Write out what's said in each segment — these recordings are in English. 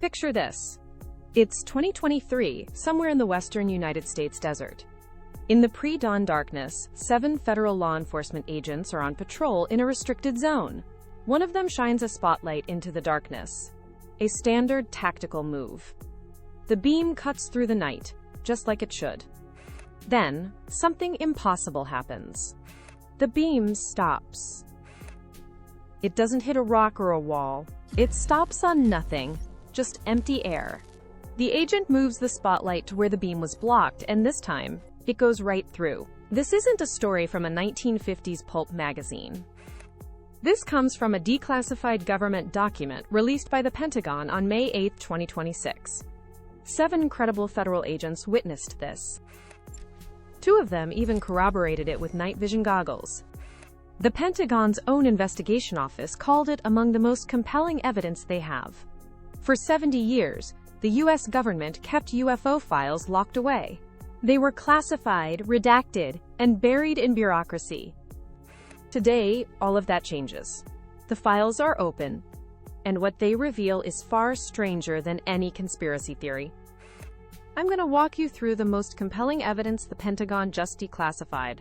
Picture this. It's 2023, somewhere in the western United States desert. In the pre-dawn darkness, 7 federal law enforcement agents are on patrol in a restricted zone. One of them shines a spotlight into the darkness. A standard tactical move. The beam cuts through the night, just like it should. Then, something impossible happens. The beam stops. It doesn't hit a rock or a wall. It stops on nothing, just empty air. The agent moves the spotlight to where the beam was blocked, and this time, it goes right through. This isn't a story from a 1950s pulp magazine. This comes from a declassified government document released by the Pentagon on May 8, 2026. 7 credible federal agents witnessed this. 2 of them even corroborated it with night vision goggles. The Pentagon's own investigation office called it among the most compelling evidence they have. For 70 years, the U.S. government kept UFO files locked away. They were classified, redacted, and buried in bureaucracy. Today, all of that changes. The files are open, and what they reveal is far stranger than any conspiracy theory. I'm going to walk you through the most compelling evidence the Pentagon just declassified.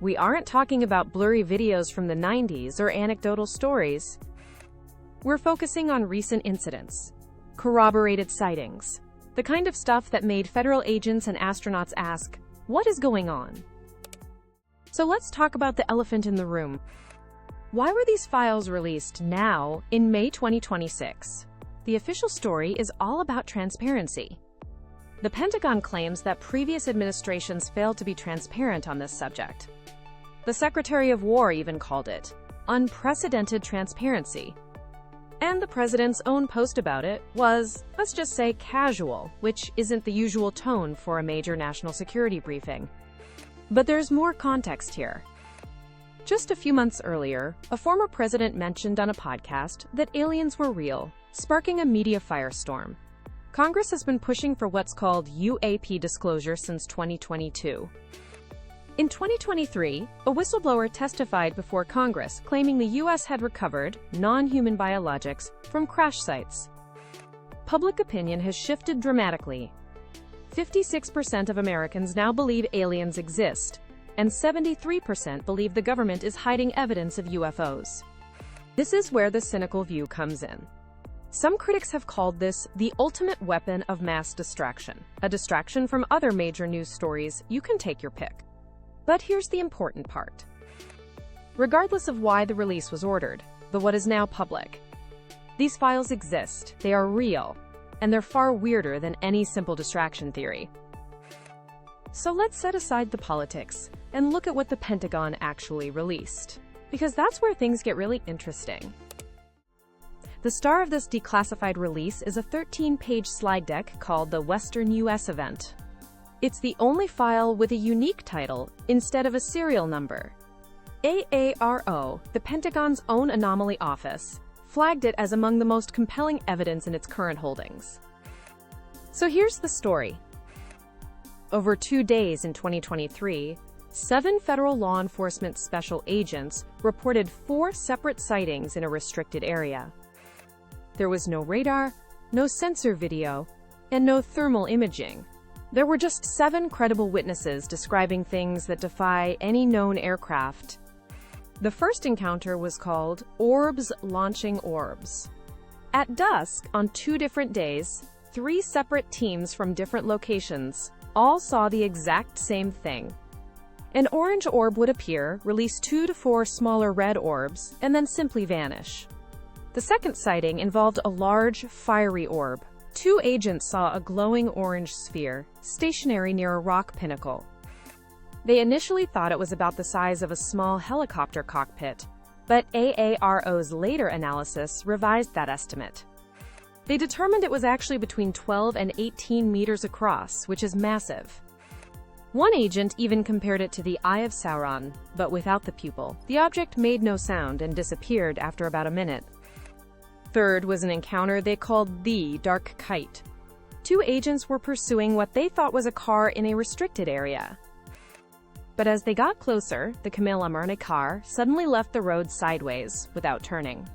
We aren't talking about blurry videos from the 90s or anecdotal stories. We're focusing on recent incidents, corroborated sightings, the kind of stuff that made federal agents and astronauts ask, what is going on? So let's talk about the elephant in the room. Why were these files released now, in May 2026? The official story is all about transparency. The Pentagon claims that previous administrations failed to be transparent on this subject. The Secretary of War even called it unprecedented transparency. And the president's own post about it was, let's just say, casual, which isn't the usual tone for a major national security briefing. But there's more context here. Just a few months earlier, a former president mentioned on a podcast that aliens were real, sparking a media firestorm. Congress has been pushing for what's called UAP disclosure since 2022. In 2023, a whistleblower testified before Congress claiming the U.S. had recovered non-human biologics from crash sites. Public opinion has shifted dramatically. 56% of Americans now believe aliens exist, and 73% believe the government is hiding evidence of UFOs. This is where the cynical view comes in. Some critics have called this the ultimate weapon of mass distraction, a distraction from other major news stories. You can take your pick. But here's the important part. Regardless of why the release was ordered, the what is now public, these files exist, they are real, and they're far weirder than any simple distraction theory. So let's set aside the politics and look at what the Pentagon actually released, because that's where things get really interesting. The star of this declassified release is a 13-page slide deck called the Western U.S. Event. It's the only file with a unique title instead of a serial number. AARO, the Pentagon's own anomaly office, flagged it as among the most compelling evidence in its current holdings. So here's the story. Over 2 days in 2023, 7 federal law enforcement special agents reported 4 separate sightings in a restricted area. There was no radar, no sensor video, and no thermal imaging. There were just 7 credible witnesses describing things that defy any known aircraft. The first encounter was called Orbs Launching Orbs. At dusk, on 2 different days, 3 separate teams from different locations all saw the exact same thing. An orange orb would appear, release 2 to 4 smaller red orbs, and then simply vanish. The second sighting involved a large, fiery orb. 2 agents saw a glowing orange sphere, stationary near a rock pinnacle. They initially thought it was about the size of a small helicopter cockpit, but AARO's later analysis revised that estimate. They determined it was actually between 12 and 18 meters across, which is massive. One agent even compared it to the Eye of Sauron, but without the pupil. The object made no sound and disappeared after about a minute. Third was an encounter they called the Dark Kite. 2 agents were pursuing what they thought was a car in a restricted area. But as they got closer, the Camille Amarna car suddenly left the road sideways, without turning.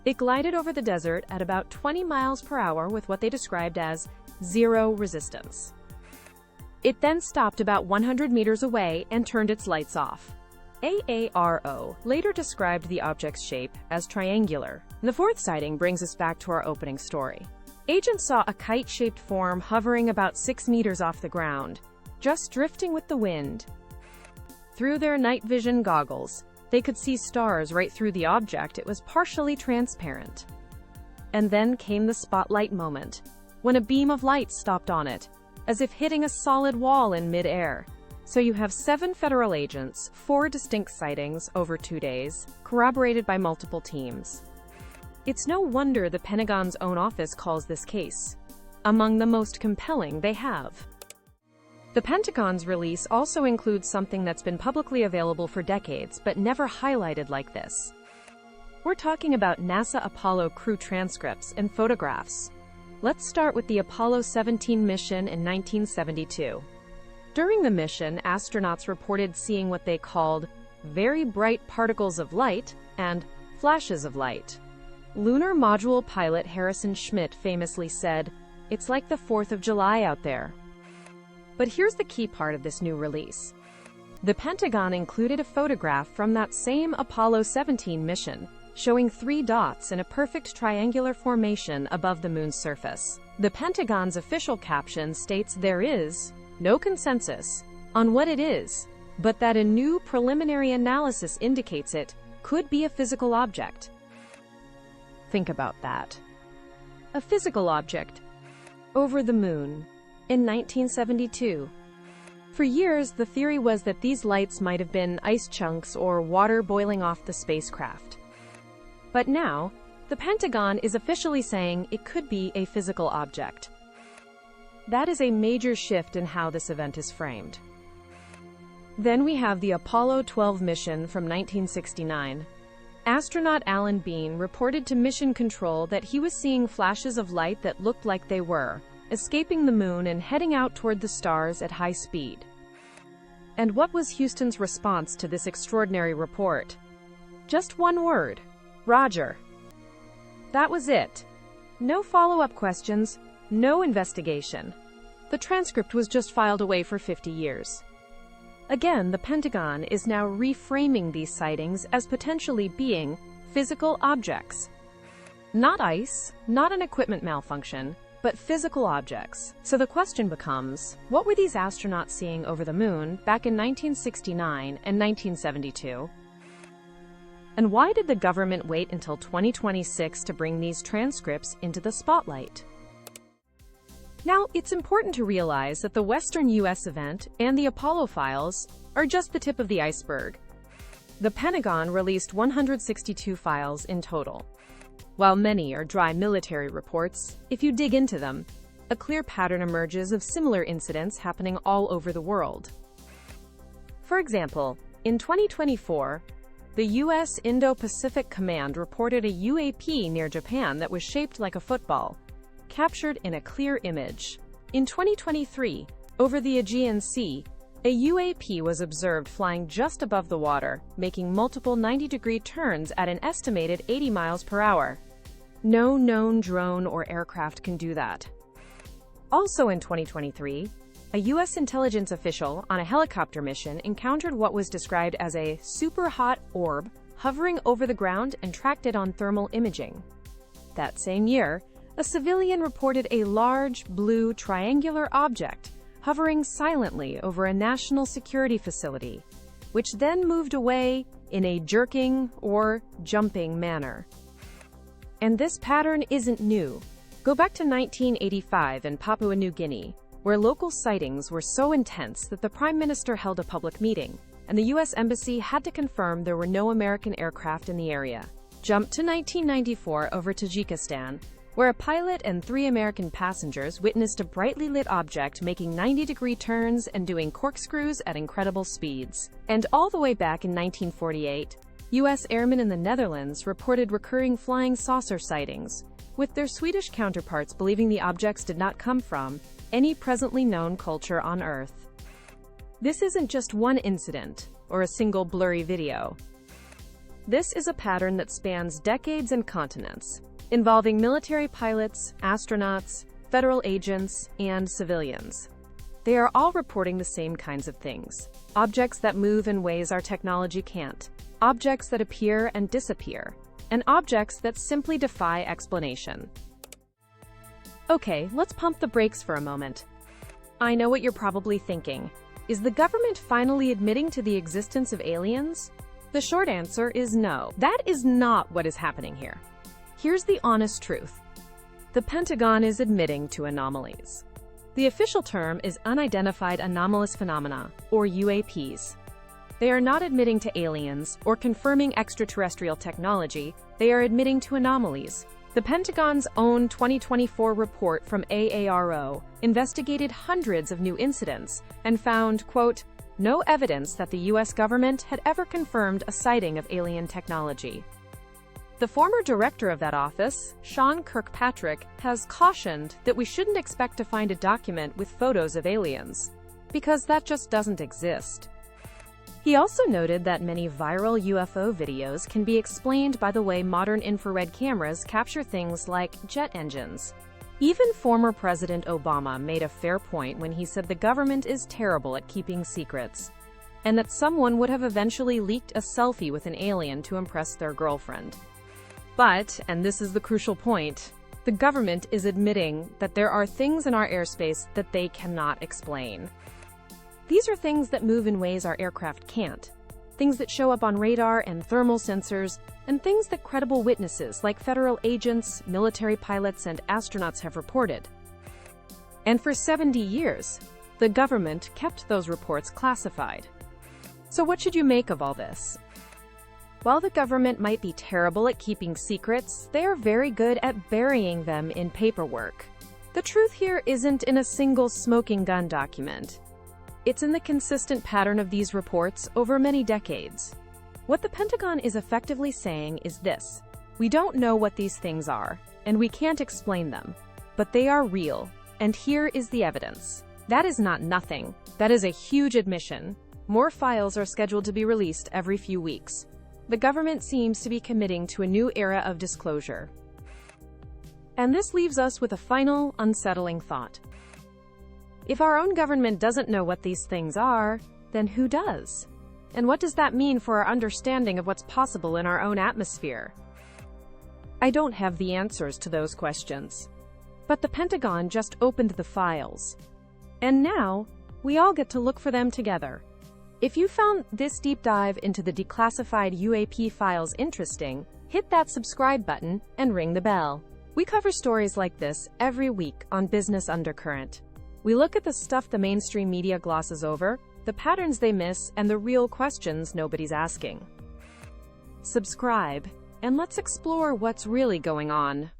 It glided over the desert at about 20 miles per hour with what they described as zero resistance. It then stopped about 100 meters away and turned its lights off. AARO later described the object's shape as triangular. The fourth sighting brings us back to our opening story. Agents saw a kite-shaped form hovering about 6 meters off the ground, just drifting with the wind. Through their night vision goggles, they could see stars right through the object. It was partially transparent. And then came the spotlight moment, when a beam of light stopped on it, as if hitting a solid wall in mid-air. So you have 7 federal agents, 4 distinct sightings over 2 days, corroborated by multiple teams. It's no wonder the Pentagon's own office calls this case among the most compelling they have. The Pentagon's release also includes something that's been publicly available for decades but never highlighted like this. We're talking about NASA Apollo crew transcripts and photographs. Let's start with the Apollo 17 mission in 1972. During the mission, astronauts reported seeing what they called very bright particles of light and flashes of light. Lunar Module pilot Harrison Schmitt famously said, "It's like the 4th of July out there." But here's the key part of this new release. The Pentagon included a photograph from that same Apollo 17 mission, showing 3 dots in a perfect triangular formation above the moon's surface. The Pentagon's official caption states there is no consensus on what it is, but that a new preliminary analysis indicates it could be a physical object. Think about that. A physical object over the moon in 1972. For years, the theory was that these lights might have been ice chunks or water boiling off the spacecraft. But now, the Pentagon is officially saying it could be a physical object. That is a major shift in how this event is framed. Then we have the Apollo 12 mission from 1969. Astronaut Alan Bean reported to Mission Control that he was seeing flashes of light that looked like they were escaping the moon and heading out toward the stars at high speed. And what was Houston's response to this extraordinary report? Just one word: Roger. That was it. No follow-up questions, no investigation. The transcript was just filed away for 50 years. Again, the Pentagon is now reframing these sightings as potentially being physical objects. Not ice, not an equipment malfunction, but physical objects. So the question becomes, what were these astronauts seeing over the moon back in 1969 and 1972? And why did the government wait until 2026 to bring these transcripts into the spotlight? Now, it's important to realize that the Western U.S. event and the Apollo files are just the tip of the iceberg. The Pentagon released 162 files in total. While many are dry military reports, if you dig into them, a clear pattern emerges of similar incidents happening all over the world. For example, in 2024, the U.S. Indo-Pacific Command reported a UAP near Japan that was shaped like a football, captured in a clear image. In 2023, over the Aegean Sea, a UAP was observed flying just above the water, making multiple 90-degree turns at an estimated 80 miles per hour. No known drone or aircraft can do that. Also in 2023, a U.S. intelligence official on a helicopter mission encountered what was described as a super-hot orb hovering over the ground and tracked it on thermal imaging. That same year, a civilian reported a large, blue, triangular object hovering silently over a national security facility, which then moved away in a jerking or jumping manner. And this pattern isn't new. Go back to 1985 in Papua New Guinea, where local sightings were so intense that the Prime Minister held a public meeting, and the U.S. Embassy had to confirm there were no American aircraft in the area. Jump to 1994 over Tajikistan, where a pilot and 3 American passengers witnessed a brightly lit object making 90-degree turns and doing corkscrews at incredible speeds. And all the way back in 1948, U.S. airmen in the Netherlands reported recurring flying saucer sightings, with their Swedish counterparts believing the objects did not come from any presently known culture on Earth. This isn't just one incident or a single blurry video. This is a pattern that spans decades and continents, involving military pilots, astronauts, federal agents, and civilians. They are all reporting the same kinds of things. Objects that move in ways our technology can't. Objects that appear and disappear. And objects that simply defy explanation. Okay, let's pump the brakes for a moment. I know what you're probably thinking. Is the government finally admitting to the existence of aliens? The short answer is no. That is not what is happening here. Here's the honest truth. The Pentagon is admitting to anomalies. The official term is unidentified anomalous phenomena, or UAPs. They are not admitting to aliens or confirming extraterrestrial technology, they are admitting to anomalies. The Pentagon's own 2024 report from AARO investigated hundreds of new incidents and found, quote, no evidence that the U.S. government had ever confirmed a sighting of alien technology. The former director of that office, Sean Kirkpatrick, has cautioned that we shouldn't expect to find a document with photos of aliens, because that just doesn't exist. He also noted that many viral UFO videos can be explained by the way modern infrared cameras capture things like jet engines. Even former President Obama made a fair point when he said the government is terrible at keeping secrets, and that someone would have eventually leaked a selfie with an alien to impress their girlfriend. But, and this is the crucial point, the government is admitting that there are things in our airspace that they cannot explain. These are things that move in ways our aircraft can't, things that show up on radar and thermal sensors, and things that credible witnesses like federal agents, military pilots, and astronauts have reported. And for 70 years, the government kept those reports classified. So what should you make of all this? While the government might be terrible at keeping secrets, they are very good at burying them in paperwork. The truth here isn't in a single smoking gun document. It's in the consistent pattern of these reports over many decades. What the Pentagon is effectively saying is this: we don't know what these things are, and we can't explain them, but they are real, and here is the evidence. That is not nothing. That is a huge admission. More files are scheduled to be released every few weeks. The government seems to be committing to a new era of disclosure. And this leaves us with a final, unsettling thought. If our own government doesn't know what these things are, then who does? And what does that mean for our understanding of what's possible in our own atmosphere? I don't have the answers to those questions. But the Pentagon just opened the files. And now, we all get to look for them together. If you found this deep dive into the declassified UAP files interesting, hit that subscribe button and ring the bell. We cover stories like this every week on Business Undercurrent. We look at the stuff the mainstream media glosses over, the patterns they miss, and the real questions nobody's asking. Subscribe, and let's explore what's really going on.